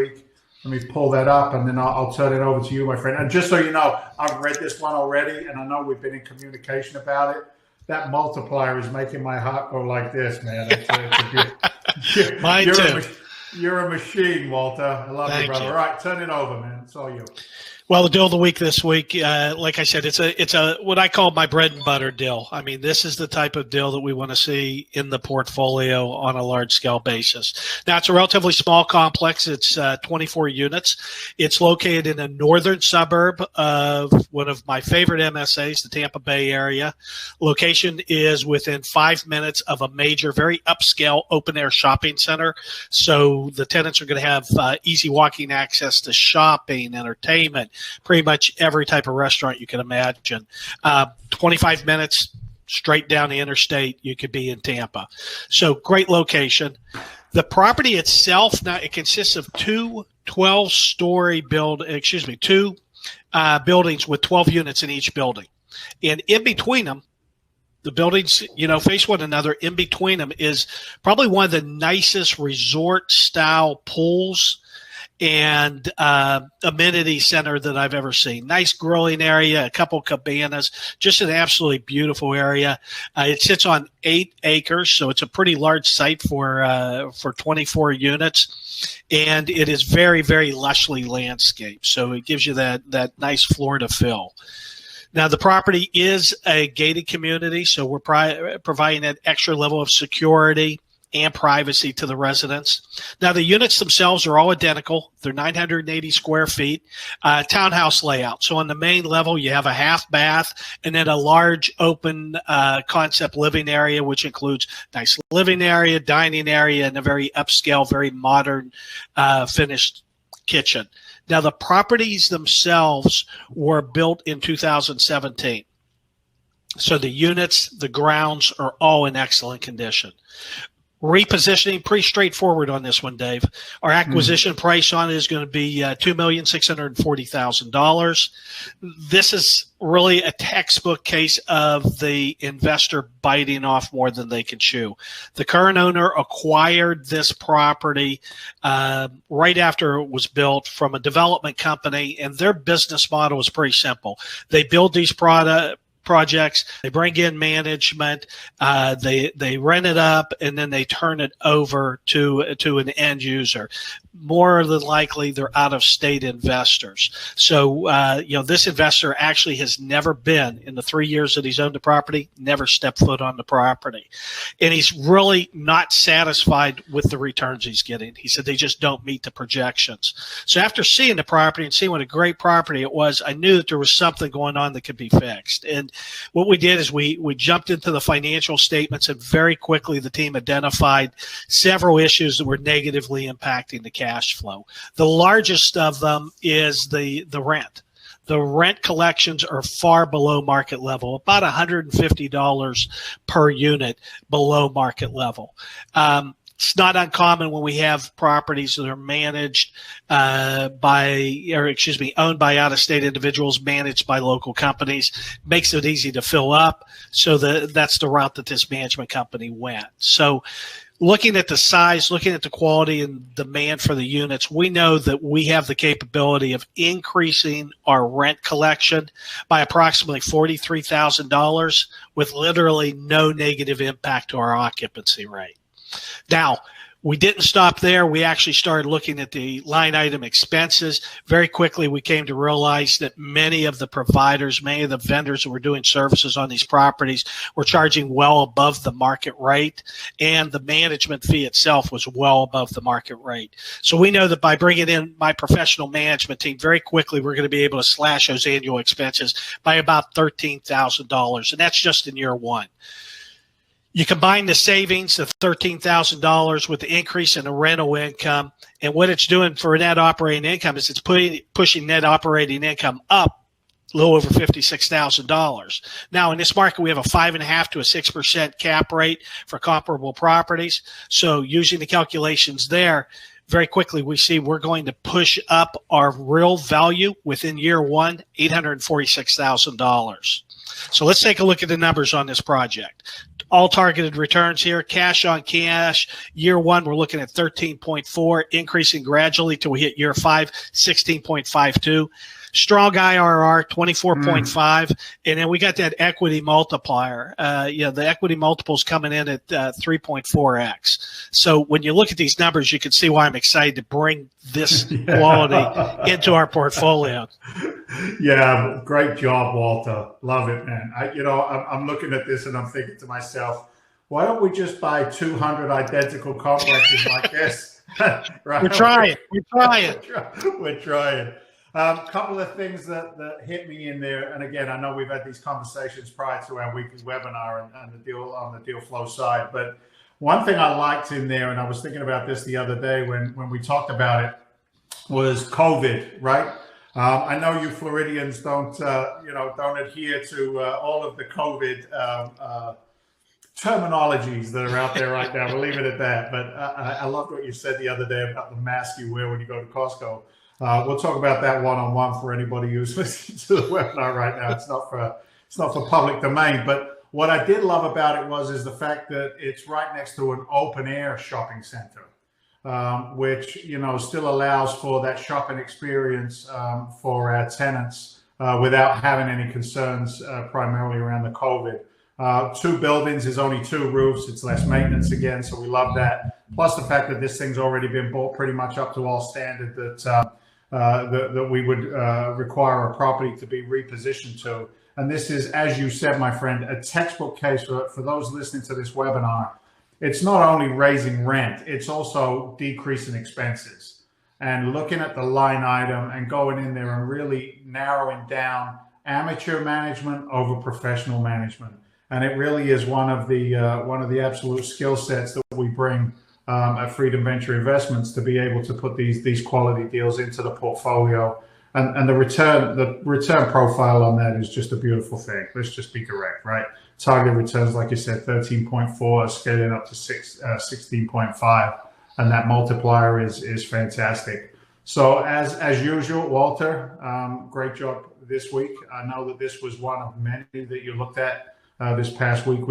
week. Let me pull that up, and then I'll turn it over to you, my friend. And just so you know, I've read this one already, and I know we've been in communication about it. That multiplier is making my heart go like this, man. Mine too. You're a machine, Walter. I love you, brother. All right, turn it over, man. It's all you. Well, the deal of the week this week, like I said, it's a what I call my bread and butter deal. I mean, this is the type of deal that we want to see in the portfolio on a large scale basis. Now, it's a relatively small complex. It's 24 units. It's located in a northern suburb of one of my favorite MSAs, the Tampa Bay area. Location is within 5 minutes of a major, very upscale open air shopping center. So the tenants are going to have easy walking access to shopping, entertainment, pretty much every type of restaurant you can imagine. 25 minutes straight down the interstate, you could be in Tampa. So great location. The property itself, now it consists of two buildings with 12 units in each building. And in between them, the buildings, face one another. In between them is probably one of the nicest resort style pools and amenity center that I've ever seen. Nice grilling area, a couple cabanas, just an absolutely beautiful area. It sits on 8 acres, so it's a pretty large site for 24 units. And it is very, very lushly landscaped, so it gives you that nice floor to fill. Now, the property is a gated community, so we're providing an extra level of security and privacy to the residents. Now, the units themselves are all identical. They're 980 square feet, townhouse layout. So on the main level, you have a half bath and then a large open concept living area, which includes nice living area, dining area, and a very upscale, very modern finished kitchen. Now, the properties themselves were built in 2017. So the units, the grounds are all in excellent condition. Repositioning, pretty straightforward on this one, Dave. Our acquisition price on it is going to be $2,640,000. This is really a textbook case of the investor biting off more than they can chew. The current owner acquired this property right after it was built from a development company, and their business model is pretty simple. They build these projects, they bring in management, they rent it up, and then they turn it over to an end user. More than likely, they're out-of-state investors. So, this investor actually has never been, in the 3 years that he's owned the property, never stepped foot on the property. And he's really not satisfied with the returns he's getting. He said they just don't meet the projections. So after seeing the property and seeing what a great property it was, I knew that there was something going on that could be fixed. And what we did is we jumped into the financial statements, and very quickly the team identified several issues that were negatively impacting the cash flow. The largest of them is the rent. The rent collections are far below market level, about $150 per unit below market level. It's not uncommon when we have properties that are owned by out-of-state individuals, managed by local companies. Makes it easy to fill up. So that's the route that this management company went. So looking at the size, looking at the quality and demand for the units, we know that we have the capability of increasing our rent collection by approximately $43,000 with literally no negative impact to our occupancy rate. Now, we didn't stop there. We actually started looking at the line item expenses. Very quickly, we came to realize that many of the providers, many of the vendors that were doing services on these properties were charging well above the market rate, and the management fee itself was well above the market rate. So we know that by bringing in my professional management team, very quickly we're going to be able to slash those annual expenses by about $13,000, and that's just in year one. You combine the savings of $13,000 with the increase in the rental income, and what it's doing for net operating income is it's pushing net operating income up a little over $56,000. Now, in this market, we have a 5.5% to a 6% cap rate for comparable properties. So using the calculations there, very quickly we see we're going to push up our real value within year one, $846,000. So let's take a look at the numbers on this project. all targeted returns here. Cash on cash. Year 1, we're looking at 13.4, increasing gradually till we hit year 5, 16.52. Strong IRR, 24.5, and then we got that equity multiplier. The equity multiple's coming in at 3.4x. So when you look at these numbers, you can see why I'm excited to bring this quality into our portfolio. Yeah, great job, Walter. Love it, man. I'm looking at this and I'm thinking to myself, why don't we just buy 200 identical complexes like this? Right? We're trying. We're trying. Couple of things that hit me in there, and again, I know we've had these conversations prior to our weekly webinar and the deal on the deal flow side, but one thing I liked in there, and I was thinking about this the other day when we talked about it, was COVID, right? I know you Floridians don't adhere to all of the COVID terminologies that are out there right now. We'll leave it at that. But I loved what you said the other day about the mask you wear when you go to Costco. We'll talk about that one-on-one for anybody who's listening to the webinar right now. It's not for public domain. But what I did love about it is the fact that it's right next to an open-air shopping center, which still allows for that shopping experience for our tenants without having any concerns primarily around the COVID. 2 buildings is only 2 roofs. It's less maintenance again, so we love that. Plus the fact that this thing's already been bought pretty much up to all standard that we would require a property to be repositioned to. And this is, as you said, my friend, a textbook case for those listening to this webinar. It's not only raising rent, it's also decreasing expenses and looking at the line item and going in there and really narrowing down amateur management over professional management. And it really is one of the absolute skill sets that we bring at Freedom Venture Investments to be able to put these quality deals into the portfolio. And the return profile on that is just a beautiful thing. Let's just be direct, right? Target returns, like you said, 13.4, scaling up to 16.5, and that multiplier is fantastic. So as usual, Walter, great job this week. I know that this was one of many that you looked at this past week.